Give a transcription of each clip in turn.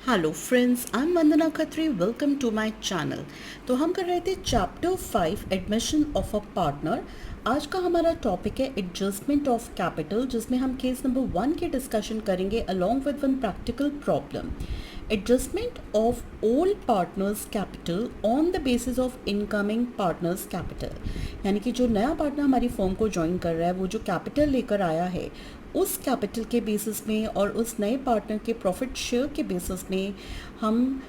Hello friends, I am Vandana Khatri. Welcome to my channel. तो हम कर रहे थे chapter 5 admission of a partner. आज का हमारा टॉपिक है एडजस्टमेंट ऑफ कैपिटल, जिसमें हम केस नंबर 1 की डिस्कशन करेंगे along with one practical problem. Adjustment of old partners capital on the basis of incoming partners capital, यानी कि जो नया पार्टनर हमारी फर्म को ज्वाइन कर रहा है वो जो कैपिटल लेकर आया है उस कैपिटल के बेसिस में और उस नए पार्टनर के प्रॉफिट शेयर के बेसिस में हम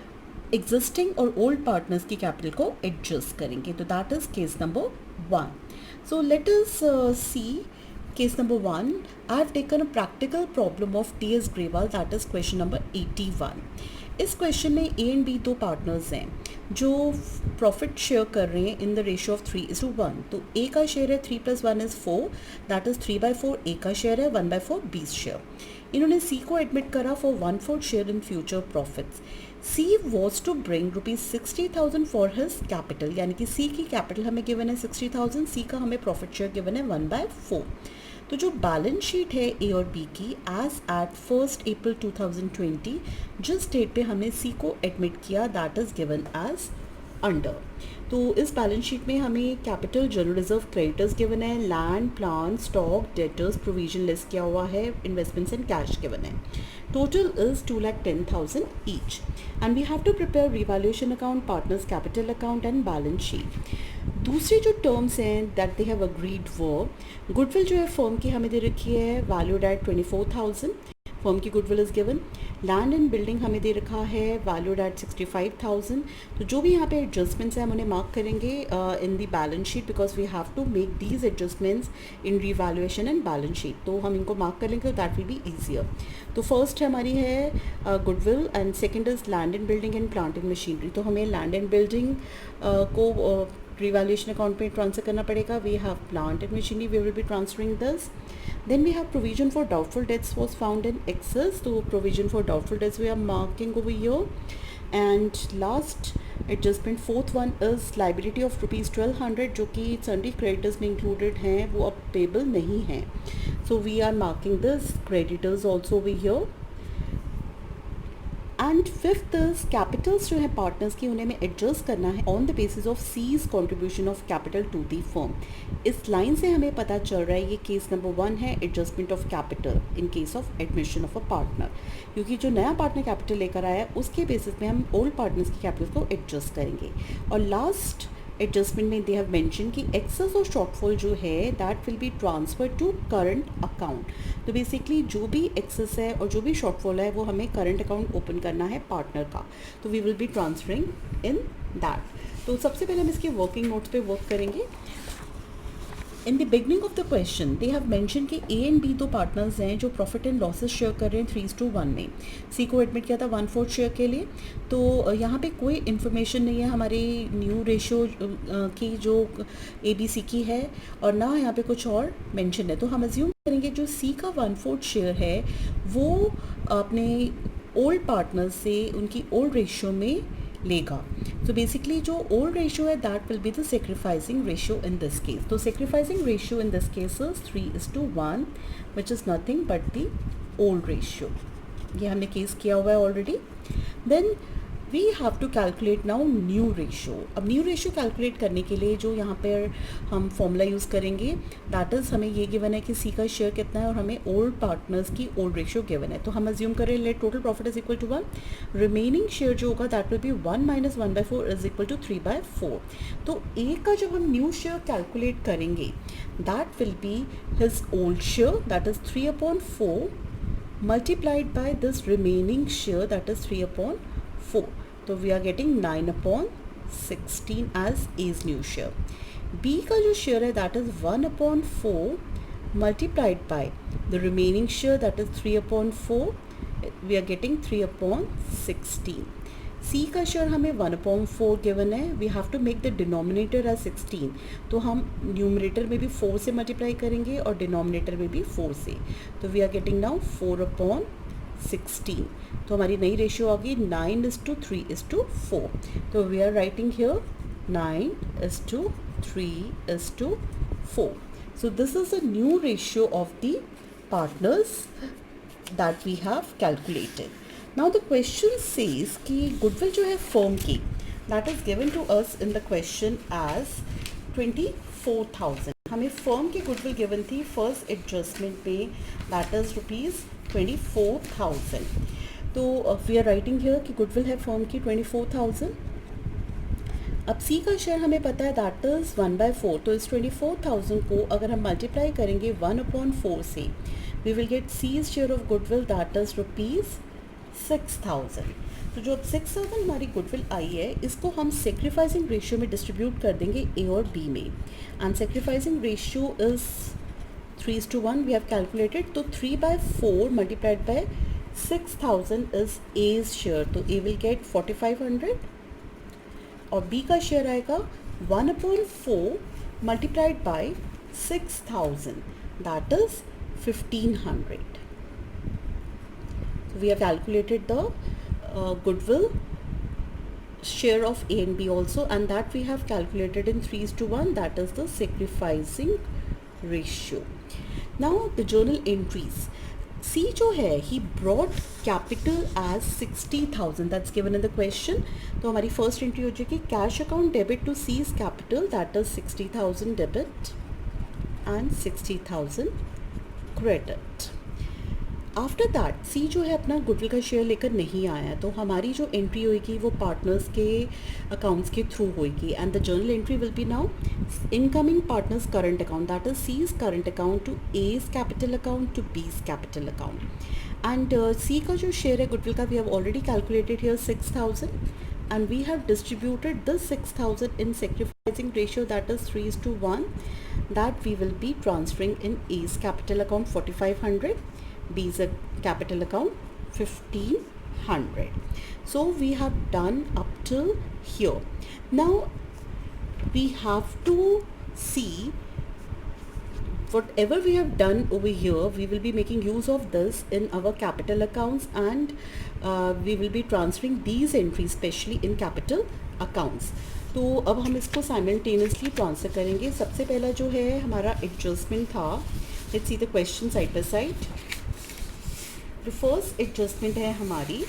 एग्जिस्टिंग और ओल्ड पार्टनर्स की कैपिटल को एडजस्ट करेंगे। तो that is case number 1। So let us see case number 1. I have taken a practical problem of T.S. Grewal, that is question number 81. इस question में ए एंड बी दो partners हैं जो profit share कर रहे हैं इन द रेशियो ऑफ 3:1। तो A का शेयर है 3 + 1 = 4, दैट इज 3/4। ए का शेयर है 1/4, 20 शेयर। इन्होंने सी को एडमिट करा for 1/4 share in future profits. C was to bring ₹60,000 for his capital, यानी कि सी की कैपिटल हमें गिवन है 60,000, सी का हमें प्रॉफिट शेयर गिवन है 1/4। तो जो बैलेंस शीट है ए और बी की एज एट 1 अप्रैल 2020, जिस डेट पे हमने सी को एडमिट किया that is given as under. तो इस बैलेंस शीट में हमें capital, general reserve, creditors given है, land, plant, stock, debtors, provision list किया हुआ है, इन्वेस्टमेंट्स एंड कैश गिवन है। Total is 2,10,000 each and we have to prepare revaluation account, partners capital account and balance sheet. दूसरी जो terms हैं that they have agreed वो goodwill जो है फर्म की हमें दे रखी है वैल्यूड एट 24,000, फर्म की goodwill is given. Land and building हमें दे रखा है वैल्यूड एट 65,000। तो जो भी यहाँ पे एडजस्टमेंट्स हैं हम उन्हें मार्क करेंगे in the balance sheet because we have to make these adjustments in revaluation and balance sheet. तो हम इनको मार्क कर लेंगे तो दैट विल बी ईजियर। तो फर्स्ट हमारी है goodwill and second is land and building and plant and machinery. तो हमें लैंड एंड बिल्डिंग को रिवैल्यूएशन अकाउंट पे ट्रांसफर करना पड़ेगा। We have plant and machinery, we will be transferring this. Then we have provision for doubtful debts was found in excess. So provision for doubtful debts we are marking over here. And last adjustment, fourth one is liability of ₹1,200 जो कि sundry creditors में included हैं, वो अब payable नहीं हैं. So we are marking this creditors also over here. And fifth capitals जो है पार्टनर्स की उन्हें हमें एडजस्ट करना है on the basis of C's contribution of capital to the firm. इस लाइन से हमें पता चल रहा है ये केस नंबर 1 है adjustment of capital in case of admission of a partner, क्योंकि जो नया पार्टनर कैपिटल लेकर आया है उसके बेसिस में हम ओल्ड पार्टनर्स की कैपिटल को एडजस्ट करेंगे। और लास्ट एडजस्टमेंट में दे हैव मेंशन कि एक्सेस और शॉर्टफॉल जो है that will be transfer to current account. तो बेसिकली जो भी एक्सेस है और जो भी शॉर्टफॉल है वो हमें करंट अकाउंट ओपन करना है पार्टनर का, तो we will be transferring in that. तो सबसे पहले हम इसके वर्किंग नोट्स पे वर्क करेंगे। In the beginning of the question they have mention कि ए एंड बी दो पार्टनर्स हैं जो प्रॉफिट एंड लॉसेस शेयर कर रहे हैं 3:1 में। सी को एडमिट किया था 1/4 शेयर के लिए। तो यहाँ पे कोई इन्फॉर्मेशन नहीं है हमारी न्यू रेशियो की जो ए बी सी की है और ना यहाँ पे कुछ और मेंशन है। तो हम अज्यूम करेंगे जो सी का 1/4 शेयर है वो अपने ओल्ड पार्टनर से उनकी ओल्ड रेशियो में लेगा। तो बेसिकली जो ओल्ड रेशियो है that will be the sacrificing ratio in this case. तो sacrificing ratio in this case is 3:1 which is nothing but the old ratio. ये हमने केस किया हुआ है already. Then we have to calculate now new ratio. अब new ratio calculate करने के लिए जो यहाँ पर हम फॉर्मूला यूज़ करेंगे दैट इज़ हमें ये गिवन है कि सी का शेयर कितना है और हमें ओल्ड पार्टनर्स की ओल्ड रेशियो गिवन है। तो हम अज्यूम करें let total profit is equal to 1, remaining share जो होगा that will be 1 - 1/4 is equal to 3/4। तो ए का जब हम न्यू शेयर कैलकुलेट करेंगे that will be his old share that is 3/4 multiplied by this remaining share that is 3/4. तो we are getting 9/16 as A's new share. B का जो share है that is 1/4 multiplied by the remaining share that is 3/4. We are getting 3/16. C का share हमें 1/4 given है। We have to make the denominator as 16। तो हम numerator में भी 4 से मल्टीप्लाई करेंगे और डिनोमिनेटर में भी 4 से। तो वी आर गेटिंग नाउ 4/16। तो हमारी नई रेशियो आ गई 9:3:4। तो we are writing here 9:3:4। So this is a new ratio of the partners that we have calculated. Now the question says कि गुडविल जो है फर्म की that is given to us in the question as 24,000. हमें firm की goodwill given थी first adjustment में that is ₹24,000. तो we are writing here कि गुडविल है फर्म की 24,000. अब सी का शेयर हमें पता है दैट इज़ 1/4. तो इस 24,000 को अगर हम मल्टीप्लाई करेंगे 1/4 से we will get C's share of goodwill that is ₹6,000. तो जो अब 6,000 हमारी गुडविल आई है इसको हम सेक्रीफाइसिंग रेशियो में डिस्ट्रीब्यूट कर देंगे ए और बी में. And sacrificing ratio is 3:1 we have calculated. तो 3/4 multiplied by 6,000 is A's share. तो ए विल गेट 4,500 और बी का शेयर आएगा 1/4 multiplied by 6,000 that is 1,500. So we have calculated the goodwill share of A and B also, and that we have calculated in 3:1, that is the sacrificing ratio. Now the journal entries. C जो है he brought capital as 60,000, that's given in the question. तो हमारी first entry हो जाएगी cash account debit to C's capital, that is 60,000 debit and 60,000 credit. After that C जो है अपना goodwill का शेयर लेकर नहीं आया तो हमारी जो एंट्री होगी वो पार्टनर्स के अकाउंट्स के थ्रू होगी. And the journal entry will be now incoming partners current account that is C's current account to A's capital account to B's capital account. And C का जो शेयर है goodwill का we have already calculated here 6,000 and we have distributed this 6,000 in sacrificing ratio that is 3:1 that we will be transferring in A's capital account 4,500, B's capital account 1,500. So we have done up till here. Now we have to see whatever we have done over here we will be making use of this in our capital accounts and we will be transferring these entries especially in capital accounts. तो अब हम इसको simultaneously transfer करेंगे. सबसे पहला जो है हमारा एडजस्टमेंट था. Let's see the question side by side. The first adjustment है हमारी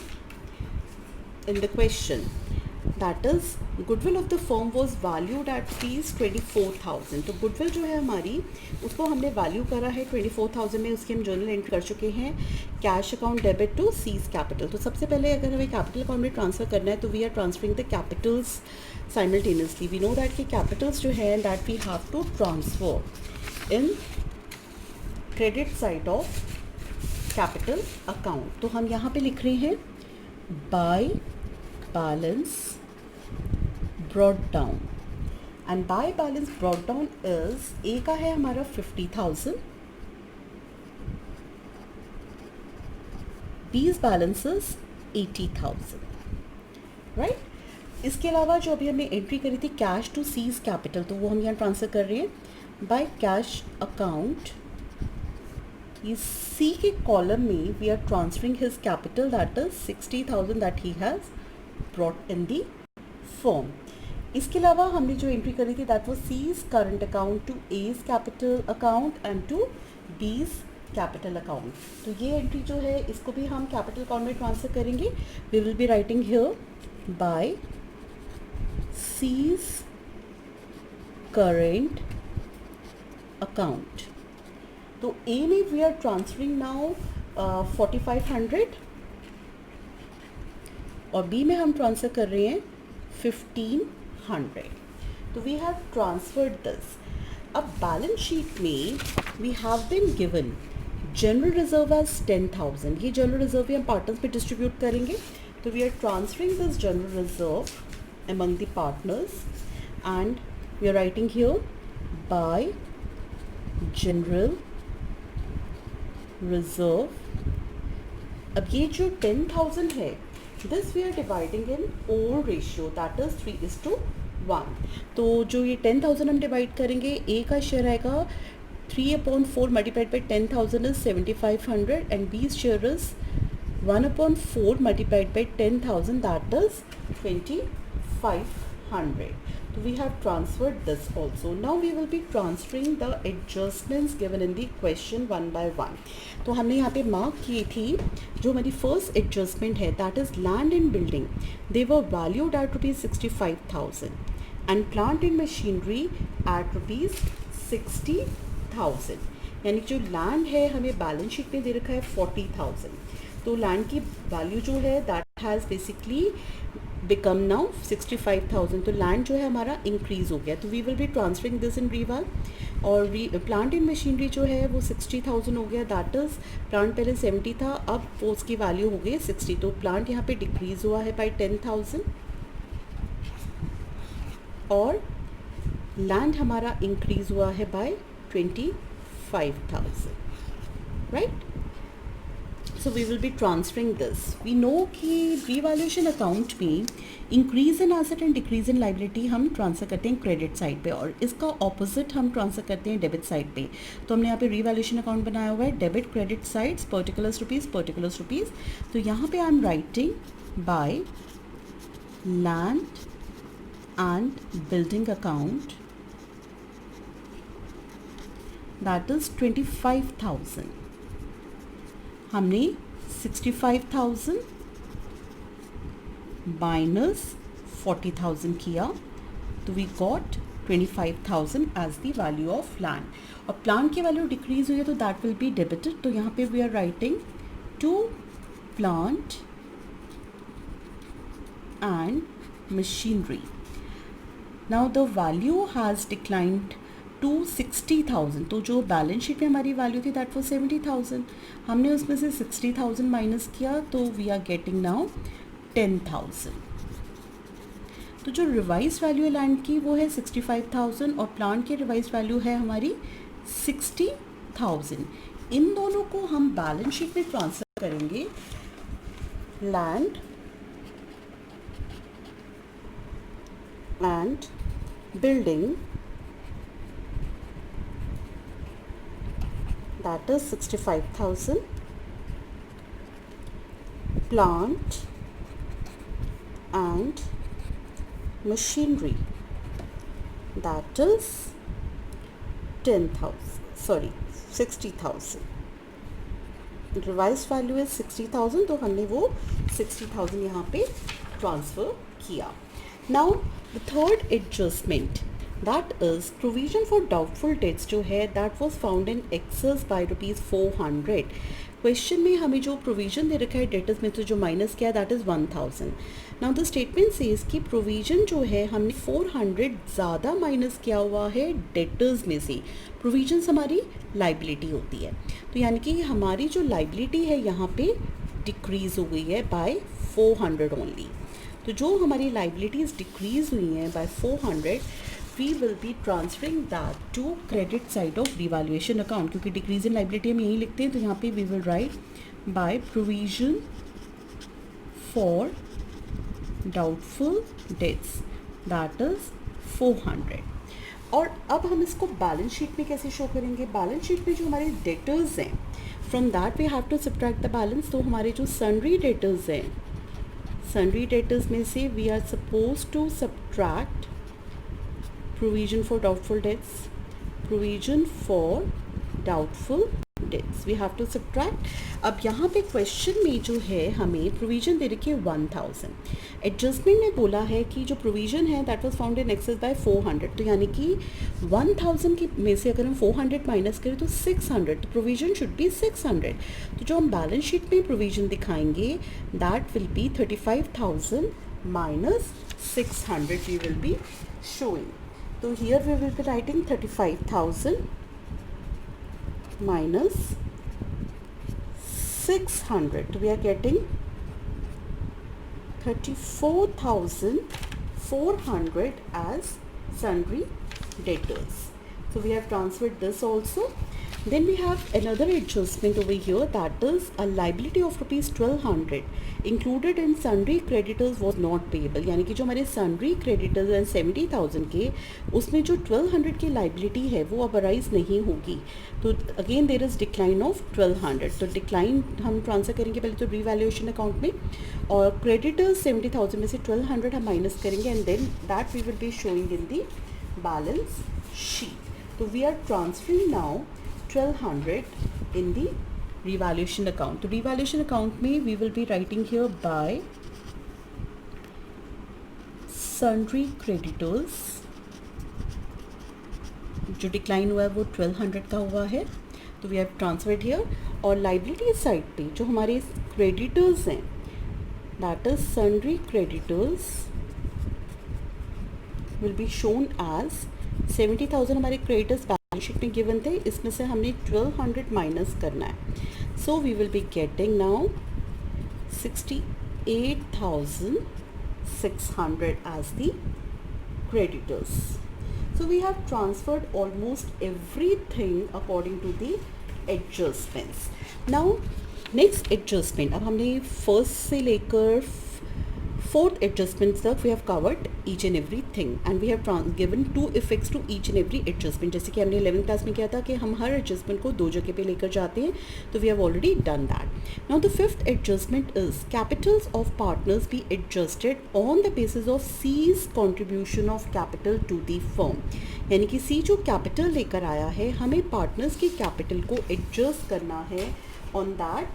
इन the question that is goodwill of the firm was valued at ₹24,000. तो गुडविल जो है हमारी उसको हमने वैल्यू करा है 24,000 में. उसकी हम जर्नल एंट्री कर चुके हैं cash account debit to C's capital. तो सबसे पहले अगर हमें कैपिटल अकाउंट में ट्रांसफ़र करना है तो we are transferring the capitals simultaneously. We know that कि कैपिटल्स जो है that we have to transfer in credit side of capital account. तो हम यहाँ पे लिख रहे हैं by balance brought down and by balance brought down is A का है हमारा 50,000, B's balance is 80,000, right? इसके अलावा जो अभी हमने एंट्री करी थी कैश टू सीज कैपिटल तो वो हम यहाँ ट्रांसफ़र कर रहे हैं बाय कैश अकाउंट. ये सी के कॉलम में we are transferring his capital that is 60,000 that he has brought in the firm. इसके अलावा हमने जो एंट्री करी थी that was C's current account to A's capital account and to B's capital account. तो ये एंट्री जो है इसको भी हम कैपिटल अकाउंट में ट्रांसफ़र करेंगे. We will be writing here by C's current account. तो ए में वी आर ट्रांसफरिंग नाउ 4,500 और बी में हम ट्रांसफ़र कर रहे हैं 1,500. तो वी हैव ट्रांसफर्ड दिस. अब बैलेंस शीट में we have been given general reserve as 10,000. ये जनरल रिजर्व भी हम पार्टनर्स पे डिस्ट्रीब्यूट करेंगे. तो we are transferring this general reserve among the partners and we are writing here by general reserve. अब ये जो 10,000 है दिस वी आर डिवाइडिंग इन ओल रेशियो दैट इज 3:1. तो जो ये 10,000 हम डिवाइड करेंगे ए का शेयर आएगा 3/4 मल्टीप्लाइड बाई 10,000 इज 7,500 एंड बीज share is 1/4 multiplied by 10,000 that is 2,500. तो we have transferred this also. Now we will be transferring the adjustments given in the question one by one. तो हमने यहाँ पे mark की थी जो हमारी फर्स्ट एडजस्टमेंट है, that is land and building, they were valued at ₹65,000 and plant and machinery at ₹60,000. यानी जो लैंड है हमें बैलेंस शीट में दे रखा है 40,000. तो लैंड की वैल्यू जो है that has basically become now 65,000. तो लैंड जो है हमारा इंक्रीज़ हो गया. तो we will be transferring this in reval. और प्लांट इन मशीनरी जो है वो 60,000 हो गया. दैट इज़ प्लांट पहले 70 था, अब वो उसकी वैल्यू हो गई 60. तो प्लांट यहाँ पे डिक्रीज़ हुआ है बाई 10,000 और लैंड हमारा इंक्रीज़ हुआ है by 25,000. Right. So we will be transferring this. We know कि revaluation account में increase in asset and decrease in liability हम ट्रांसफ़र करते हैं क्रेडिट साइड पे और इसका ऑपोजिट हम ट्रांसफ़र करते हैं डेबिट साइड पे. तो हमने यहाँ पे revaluation अकाउंट बनाया हुआ है debit credit sides particulars rupees. तो यहाँ पे I am writing by land and building account that is 25,000. हमने 65,000 माइनस 40,000 किया तो we got 25,000 as the value of land. और प्लांट की वैल्यू डिक्रीज हुई है तो दैट विल बी डेबिटेड. तो यहाँ पे we are writing to plant and machinery. Now the value has declined to 60,000. तो जो बैलेंस शीट में हमारी वैल्यू थी दैट वॉज 70,000. हमने उसमें से 60,000 माइनस किया तो वी आर गेटिंग नाउ 10,000. तो जो रिवाइज वैल्यू है लैंड की वो है 65,000 और प्लांट की रिवाइज वैल्यू है हमारी 60,000. इन दोनों को हम बैलेंस शीट में ट्रांसफर करेंगे. Land and building that is 65,000, plant and machinery that is 60,000. revised value is 60,000. तो हमने वो 60,000 यहाँ पे ट्रांसफ़र किया. Now the third adjustment, that is provision for doubtful debts जो है that was found in excess by ₹400. Question में हमें जो प्रोविजन दे रखा है डेटर्स में तो जो माइनस किया that is 1,000. Now the statement says कि प्रोविजन जो है हमने 400 ज़्यादा माइनस किया हुआ है डेटर्स में से. प्रोविजंस हमारी लाइबिलिटी होती है. तो यानी कि हमारी जो लाइबिलिटी है यहाँ पे डिक्रीज़ हो गई है बाय 400 ओनली. तो जो हमारी लाइबिलिटीज़ डिक्रीज़ हुई हैं bye 400 we will be transferring that to credit side of revaluation account. क्योंकि decrease in liability हम यही लिखते हैं तो यहाँ पे we will write by provision for doubtful debts that is 400. और अब हम इसको बैलेंस शीट में कैसे शो करेंगे. बैलेंस शीट में जो हमारे डेटर्स हैं from that we have to subtract the balance. तो हमारे जो सन्ड्री डेटर्स हैं, सन्ड्री डेटर्स में से we are suppose to subtract provision for doubtful debts, provision for doubtful debts. We have to subtract. अब यहाँ पे क्वेश्चन में जो है हमें प्रोविजन दे रखी है 1,000. एडजस्टमेंट ने बोला है कि जो प्रोविजन है that was found in excess by 400. तो यानी कि 1,000 की में से अगर हम 400 माइनस करें तो 600. तो प्रोविजन शुड बी 600. तो जो हम बैलेंस शीट में प्रोविजन दिखाएंगे that will be 35,000 minus 600 we will be showing. So here we will be writing 35,000 minus 600. So we are getting 34,400 as sundry debtors. So we have transferred this also. Then we have another adjustment over here, that is a liability of rupees 1200 included in sundry creditors was not payable. यानी कि जो हमारे sundry creditors हैं 70,000 के, उसमें जो 1200 की liability है वो अब अराइज नहीं होगी. तो again there is decline of 1200. तो डिक्लाइन हम ट्रांसफर करेंगे पहले तो रीवैल्यूएशन अकाउंट में, और क्रेडिटर्स 70,000 में से 1200 हम माइनस करेंगे and then that we will be showing in the balance sheet. तो we are transferring now 1200 in the revaluation account. तो revaluation account में we will be writing here by sundry creditors. जो decline हुआ है वो 1200 का हुआ है, तो we have transferred here. और liability साइड पे जो हमारे creditors हैं, that is sundry creditors will be shown as 70,000 हमारे क्रेडिटर्स बैलेंस शीट में गिवन थे, इसमें से हमने 1200 माइनस करना है. So we will be getting now 68,600 as the creditors. So we have transferred almost everything according to the adjustments. Now next adjustment, अब हमने फर्स्ट से लेकर फोर्थ एडजस्टमेंट्स तक we have covered each and every thing and we have given 2 effects to each and every adjustment. जैसे कि हमने 11th class में किया था कि हम हर एडजस्टमेंट को 2 जगह पे लेकर जाते हैं, तो we have already done that. Now the fifth adjustment is capitals of partners be adjusted on the basis of C's contribution of capital to the firm. यानी कि सी जो कैपिटल लेकर आया है, हमें पार्टनर्स के कैपिटल को एडजस्ट करना है ऑन दैट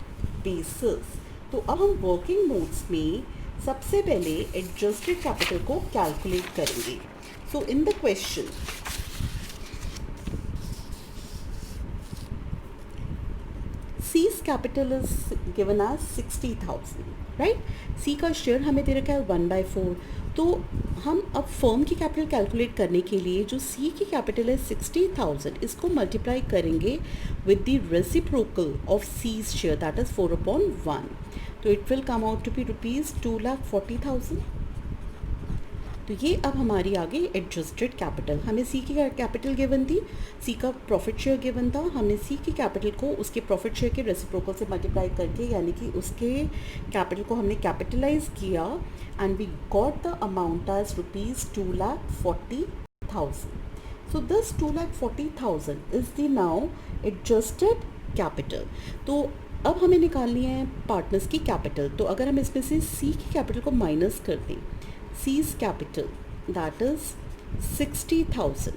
बेसिस. तो अब हम वर्किंग नोट्स में सबसे पहले एडजस्टेड कैपिटल को कैलकुलेट करेंगे. So in the question C's capital is given as 60,000, right. C का शेयर हमें दे रखा है 1/4. तो हम अब फर्म की कैपिटल कैलकुलेट करने के लिए जो सी की कैपिटल है 60,000, इसको मल्टीप्लाई करेंगे with the reciprocal of C's share, that is 4/1. तो it will come out to be rupees 2,40,000. तो ये अब हमारी आ गई एडजस्टेड कैपिटल. हमें सी की कैपिटल गिवन थी, सी का प्रॉफिट शेयर गिवन था, हमने सी की कैपिटल को उसके प्रॉफिट शेयर के रेसिप्रोकल से मल्टीप्लाई करके, यानी कि उसके कैपिटल को हमने कैपिटलाइज किया and we got the amount as rupees 2,40,000. So this 2,40,000 is the now adjusted capital. तो अब हमें निकालनी है पार्टनर्स की कैपिटल. तो अगर हम इसमें से सी की कैपिटल को माइनस कर दें, C's capital that is 60,000,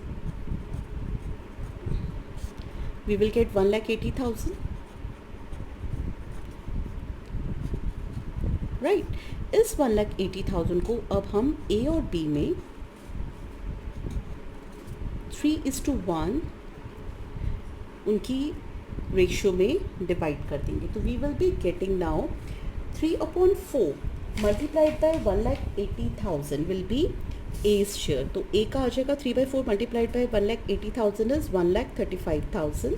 we will get 1,80,000, right. इस 1,80,000 को अब हम ए और बी में 3:1 उनकी रेशियो में डिवाइड कर देंगे. तो we will be getting now 3/4 multiplied by 1,80,000 will be A's share. तो ए का आ जाएगा 3/4 मल्टीप्लाइड बाय 1,80,000 इज 1,35,000.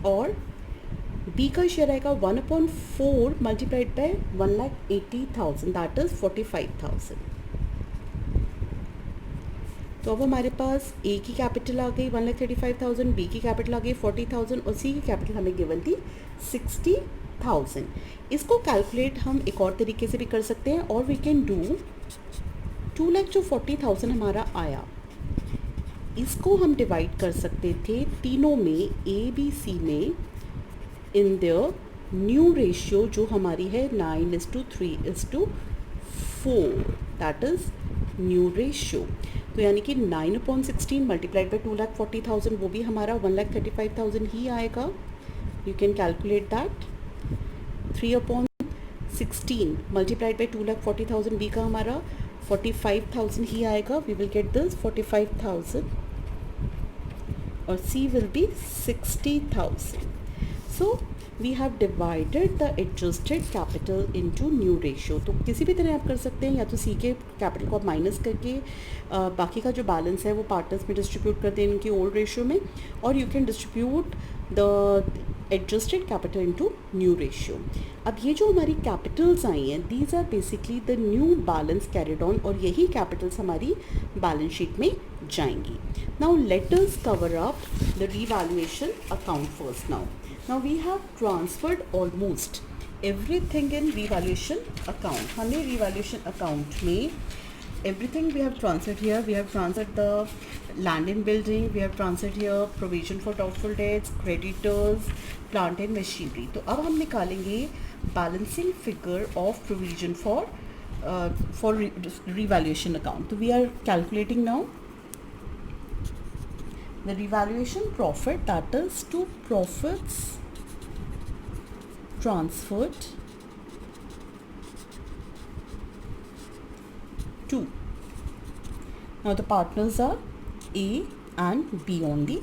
और बी का शेयर आएगा 1/4 मल्टीप्लाइड बाय 1,80,000 दैट इज 45,000. तो अब हमारे पास ए की कैपिटल आ गई 1,35,000, बी की कैपिटल आ गई 40,000 और सी की कैपिटल हमें गिवन थी 60,000. इसको कैलकुलेट हम एक और तरीके से भी कर सकते हैं, और वी कैन डू 2,00,000 जो 40,000 हमारा आया, इसको हम डिवाइड कर सकते थे तीनों में, ए बी सी में, इन द न्यू रेशियो जो हमारी है 9:3:4, दैट इज़ न्यू रेशियो. तो यानी कि 9/16 मल्टीप्लाइड बाई 2,40,000 वो भी हमारा 1,35,000 ही आएगा. You can calculate that. 3/16 multiplied by 2,40,000 B का हमारा 45,000 ही आएगा. वी विल गेट दिस 45,000 और C will be 60,000. So we have divided the adjusted capital into new ratio. तो किसी भी तरह आप कर सकते हैं, या तो सी के कैपिटल को आप माइनस करके बाकी का जो बैलेंस है वो पार्टनर्स में डिस्ट्रीब्यूट कर दें इनकी ओल्ड रेशियो में, और you can distribute the adjusted capital into new ratio. अब ये जो हमारी कैपिटल्स आई हैं, these are basically the new balance carried on, और यही कैपिटल्स हमारी बैलेंस शीट में जाएंगी. Now let us cover up the revaluation account first. Now we have transferred almost everything in revaluation account. हमने रीवैल्यूएशन अकाउंट में everything we have transferred here. We have transferred the land and building, we have transferred here provision for doubtful debts, creditors, plant and machinery. तो अब हम निकालेंगे balancing figure of provision for revaluation account. So we are calculating now the revaluation profit, that is to profits transferred to. Now the partners are A and B only.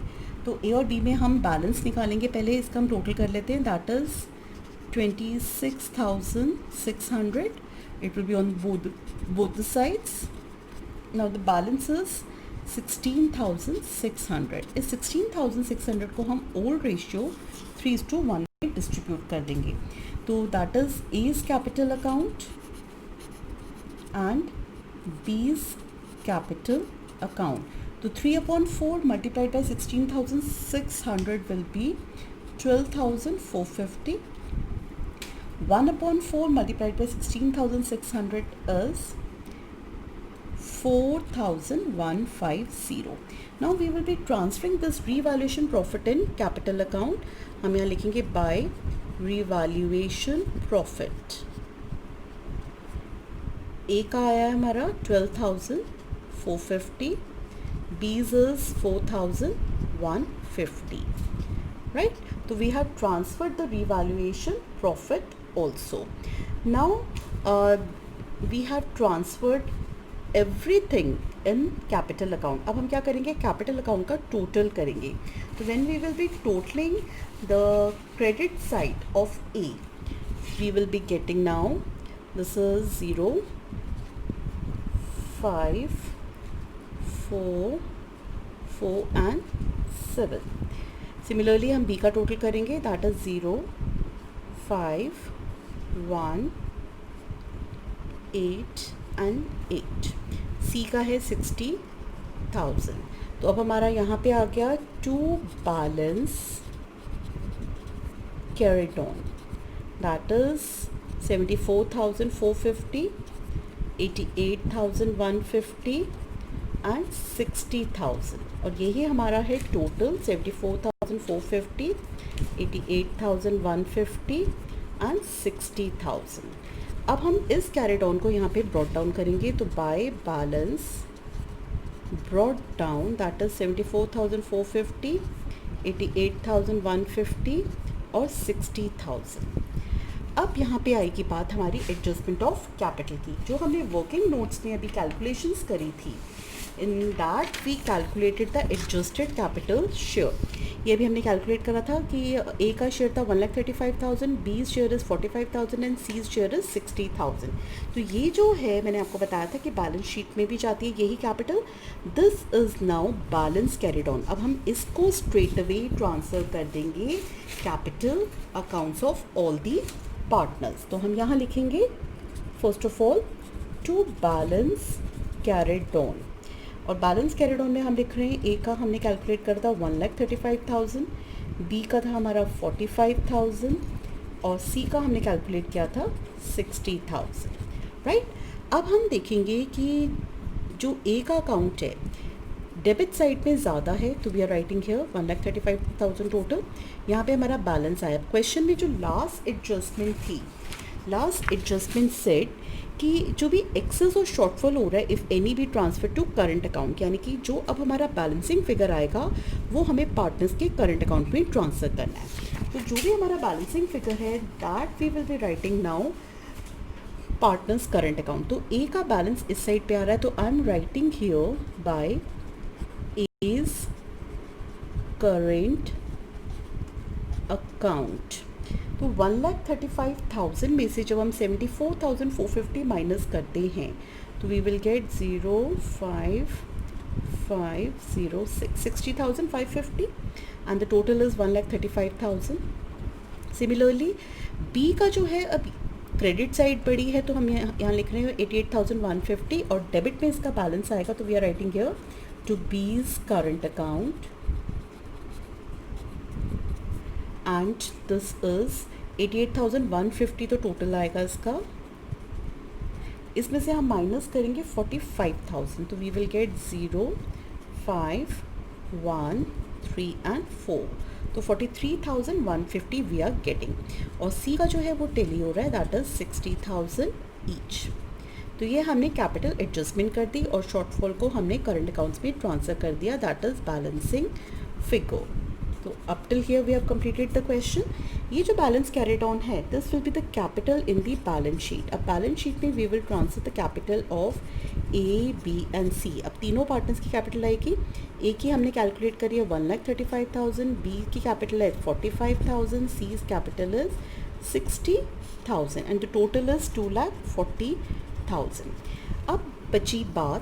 तो A और B में हम balance निकालेंगे. पहले इसका हम total कर लेते हैं. That is 26,600. It will be on both the sides. Now the balance is 16,600. इस 16,600 को हम ओल्ड रेशियो 3:1 में डिस्ट्रीब्यूट कर देंगे. तो that is A's capital account and B's capital account. So 3/4 multiplied by 16,600 will be 12,450. 1/4 multiplied by 16,600 is 4,150. Now we will be transferring this revaluation profit in capital account. हम यहाँ लिखेंगे by revaluation profit. ए का आया है हमारा 12,450, B's is 4,150, right? So we have transferred the revaluation profit also. Now we have transferred everything in capital account. अब हम क्या करेंगे, capital account का total करेंगे. तो when we will be totaling the credit side of A, we will be getting now, this is 0, 5, 4, 4 and 7. Similarly हम B का total करेंगे. That is 0, 5, 1, 8 and 8. C का है 60,000. तो अब हमारा यहाँ पे आ गया to balance carried on. That is 74,450, 88,150 and 60,000. और यही हमारा है टोटल 74,450, 88,150 and 60,000. अब हम इस कैरिड ऑन को यहाँ पे ब्रॉट डाउन करेंगे. तो by balance brought down, that is 74,450, 88,150 और 60,000. अब यहाँ पे आएगी बात हमारी एडजस्टमेंट ऑफ कैपिटल की, जो हमने वर्किंग नोट्स में अभी कैलकुलेशंस करी थी. In that we calculated the adjusted capital share. ये भी हमने कैलकुलेट करा था कि ए का शेयर था 1,35,000, B share is 45,000 and C share is 60,000. तो ये जो है मैंने आपको बताया था कि बैलेंस शीट में भी जाती है यही capital. This is now balance carried on. अब हम इसको स्ट्रेट अवे ट्रांसफ़र कर देंगे capital accounts of all the partners. तो हम यहाँ लिखेंगे first of all to balance carried on. और बैलेंस कैरिड ऑन में हम लिख रहे हैं ए का हमने कैलकुलेट करा था 1,35,000, बी का था हमारा 45,000 और सी का हमने कैलकुलेट किया था 60,000, राइट. अब हम देखेंगे कि जो ए का अकाउंट है डेबिट साइड में ज़्यादा है, तो we are writing here 1,35,000 total. यहाँ पे हमारा बैलेंस आया. क्वेश्चन में जो लास्ट एडजस्टमेंट थी, लास्ट एडजस्टमेंट सेट कि जो भी एक्सेस और शॉर्टफॉल हो रहा है if any be transfer to current account, यानी कि जो अब हमारा बैलेंसिंग फिगर आएगा वो हमें पार्टनर्स के करंट अकाउंट में ट्रांसफ़र करना है. तो जो भी हमारा बैलेंसिंग फिगर है that we will be writing now partners current account. तो ए का बैलेंस इस साइड पे आ रहा है, तो I am writing here by A's current account. तो 1,35,000 में से जब हम 74,450 माइनस करते हैं तो we will get 0,5506, 60,550 and the total is 1,35,000. Similarly B का जो है अब क्रेडिट साइड बड़ी है, तो हम यहाँ लिख रहे हैं 88,150 और डेबिट में इसका बैलेंस आएगा, तो we are writing here to B's current account, and this is 88,150 तो टोटल आएगा इसका. इसमें से हम माइनस करेंगे 45,000, तो वी विल गेट 0, 5, 1, 3 एंड 4. तो 43,150 वी आर गेटिंग. और सी का जो है वो टेली हो रहा है, दैट इज 60,000 ईच. तो ये हमने कैपिटल एडजस्टमेंट कर दी और शॉर्टफॉल को हमने करंट अकाउंट्स में ट्रांसफ़र कर दिया, दैट इज़ बैलेंसिंग फिगर. तो up till here we have completed the question. ये जो बैलेंस कैरिड ऑन है, this will be the capital in the balance sheet. अब बैलेंस शीट में we will transfer the capital of A, B and C. अब तीनों partners की capital आएगी. ए की हमने कैलकुलेट करी है 1,35,000, बी की कैपिटल है 45,000, C capital is 60,000 and the total is 2,40,000. अब बची बात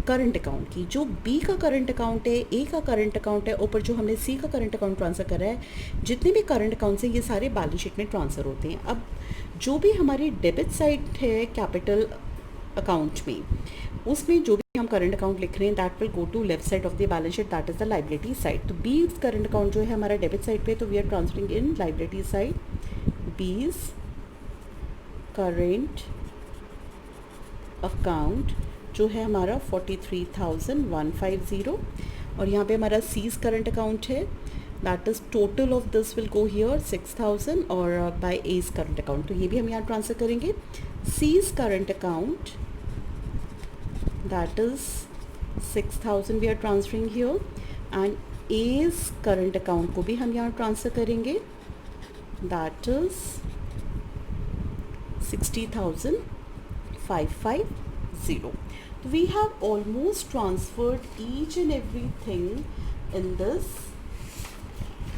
करंट अकाउंट की. जो बी का करंट अकाउंट है, ए का करंट अकाउंट है, ऊपर जो हमने सी का करंट अकाउंट ट्रांसफ़र करा है, जितने भी करंट अकाउंट्स हैं ये सारे बैलेंस शीट में ट्रांसफ़र होते हैं. अब जो भी हमारी डेबिट साइड है कैपिटल अकाउंट में, उसमें जो भी हम करंट अकाउंट लिख रहे हैं that will go to left side of the balance sheet, that is the liability side. तो बीज करंट अकाउंट जो है हमारा डेबिट साइड पे, तो we are transferring in liability side B's current account जो है हमारा 43,150. और यहाँ पे हमारा सीज करंट अकाउंट है, that is total of this will go here 6,000 और बाय एज करंट अकाउंट. तो ये भी हम यहाँ ट्रांसफ़र करेंगे. C's current account that is 6,000 we are transferring here, and A's current account को भी हम यहाँ ट्रांसफ़र करेंगे, that is 60,550. We have almost transferred each and everything in this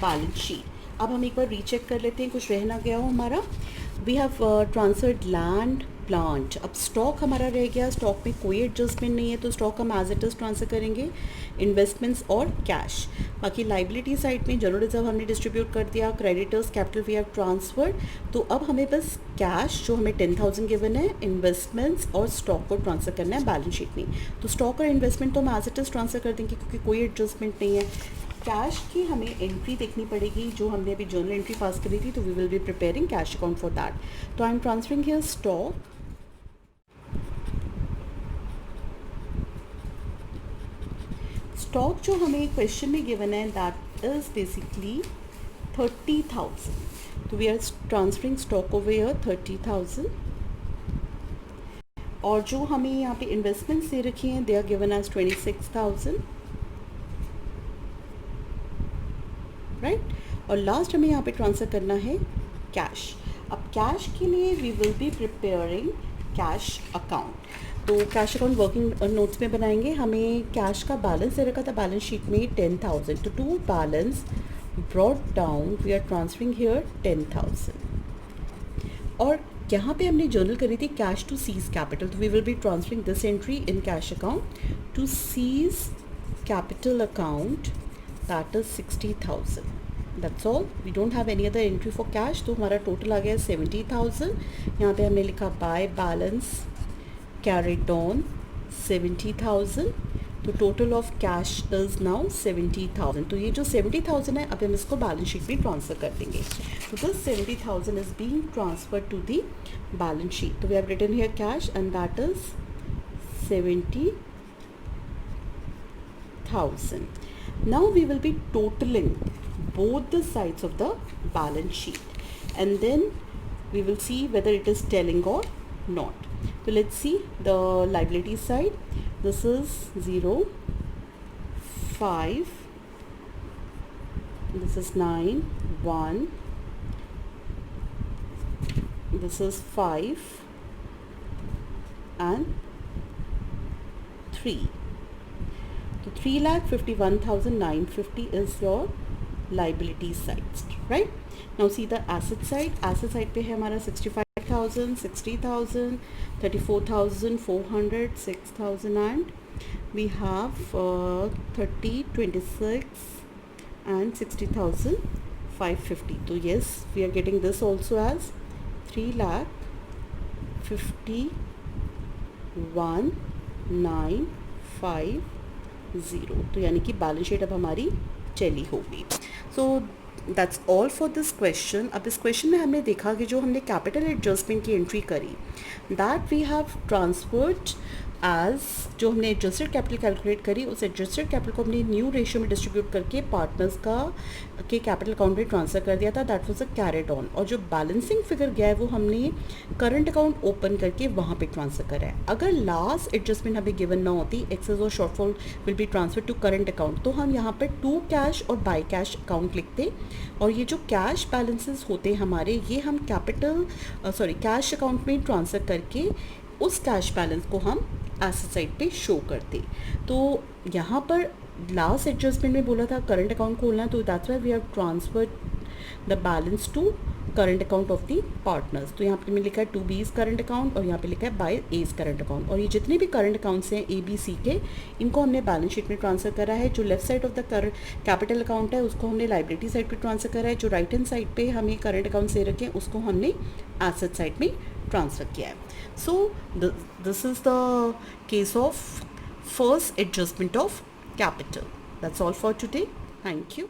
balance sheet. अब हम एक बार रीचेक कर लेते हैं कुछ रह ना गया हो हमारा. We have transferred land, plant. अब स्टॉक हमारा रह गया, स्टॉक में कोई एडजस्टमेंट नहीं है तो स्टॉक हम एज इट इज़ ट्रांसफ़र करेंगे. इन्वेस्टमेंट्स और कैश. बाकी लाइबिलिटी साइड में जनरल रिजर्व हमने डिस्ट्रीब्यूट कर दिया, creditors capital V have transferred. तो अब हमें बस कैश जो हमें 10,000 गिवन है, इन्वेस्टमेंट्स और स्टॉक को ट्रांसफ़र करना है बैलेंस शीट में. तो स्टॉक और इन्वेस्टमेंट तो हम एज इट इज़ ट्रांसफ़र कर देंगे क्योंकि कोई एडजस्टमेंट नहीं है. कैश की हमें एंट्री देखनी पड़ेगी जो हमने अभी जर्नल एंट्री पास करी थी, तो we will be preparing cash account for that. तो I am transferring here stock. Stock जो हमें क्वेश्चन में गिवन है दैट इज़ बेसिकली 30,000. तो we are transferring stock over here 30,000. और जो हमें यहाँ पे इन्वेस्टमेंट्स दे रखी हैं, they are given as 26,000, right. और लास्ट हमें यहाँ पे ट्रांसफ़र करना है कैश. अब कैश के लिए we will be preparing cash account. तो कैश अकाउंट वर्किंग नोट्स में बनाएंगे. हमें कैश का बैलेंस दे रखा था बैलेंस शीट में 10,000. तो to balance brought down we are transferring here 10,000. और यहाँ पे हमने जर्नल करी थी कैश टू सीज कैपिटल, तो we will be transferring this entry in cash account to C's capital account, that is 60,000. That's all. We don't have any other entry for cash. तो हमारा total आ गया 70,000. यहाँ पे हमने लिखा बाय बैलेंस carried on 70,000. तो total of cash is now 70,000. तो ये जो 70,000 है अब हम इसको बैलेंस शीट में ट्रांसफ़र कर देंगे. तो this 70,000 is being transferred to the balance sheet. तो we have written here cash and that is 70,000. Now we will be totaling both the sides of the balance sheet and then we will see whether it is telling or not. So let's see the liability side. This is 0, 5, this is 9, 1, this is 5 and 3. So 3,51,950 is your liability side, right? Now see the asset side. Asset side पे है हमारा 65,000, 60,000, 34,400, 6,000 and we have 30, 26 and 60,550. So yes, we are getting this also as 3,51,950 zero. तो यानी कि balance sheet अब हमारी tally होगी। So that's all for this question. अब इस क्वेश्चन में हमने देखा कि जो हमने कैपिटल एडजस्टमेंट की एंट्री करी, that we have transferred as, जो हमने एडजस्टेड कैपिटल कैलकुलेट करी, उस एडजस्टेड कैपिटल को हमने न्यू रेशियो में डिस्ट्रीब्यूट करके पार्टनर्स के कैपिटल अकाउंट में ट्रांसफ़र कर दिया था। That was a carried on. और जो बैलेंसिंग फिगर गया है वो हमने करंट अकाउंट ओपन करके वहाँ पे ट्रांसफ़र करा है। अगर लास्ट एडजस्टमेंट हमें गिवन ना होती, एक्सेस और shortfall will be transfer to current account, तो हम यहाँ पर टू कैश और बाय कैश अकाउंट लिखते, और ये जो कैश बैलेंसेस होते हमारे, ये हम कैश अकाउंट में ट्रांसफ़र करके उस कैश बैलेंस को हम एसेट साइड पे शो करते। तो यहाँ पर लास्ट एडजस्टमेंट में बोला था करंट अकाउंट खोलना, तो that's why we have transferred the balance to current account of the partners. तो यहाँ पे मैंने लिखा है टू बीज करंट अकाउंट, और यहाँ पे लिखा है बाय एज करंट अकाउंट। और ये जितने भी करंट अकाउंट्स हैं ए बी सी के, इनको हमने बैलेंस शीट में ट्रांसफर करा है। जो left side of the capital account है उसको हमने लाइबिलिटी साइड पे ट्रांसफर करा है। जो राइट हैंड साइड पे हमें करंट अकाउंट से रखे हैं उसको हमने एसेट साइड में ट्रांसफ़र किया है। So this is the case of first adjustment of capital. That's all for today. Thank you.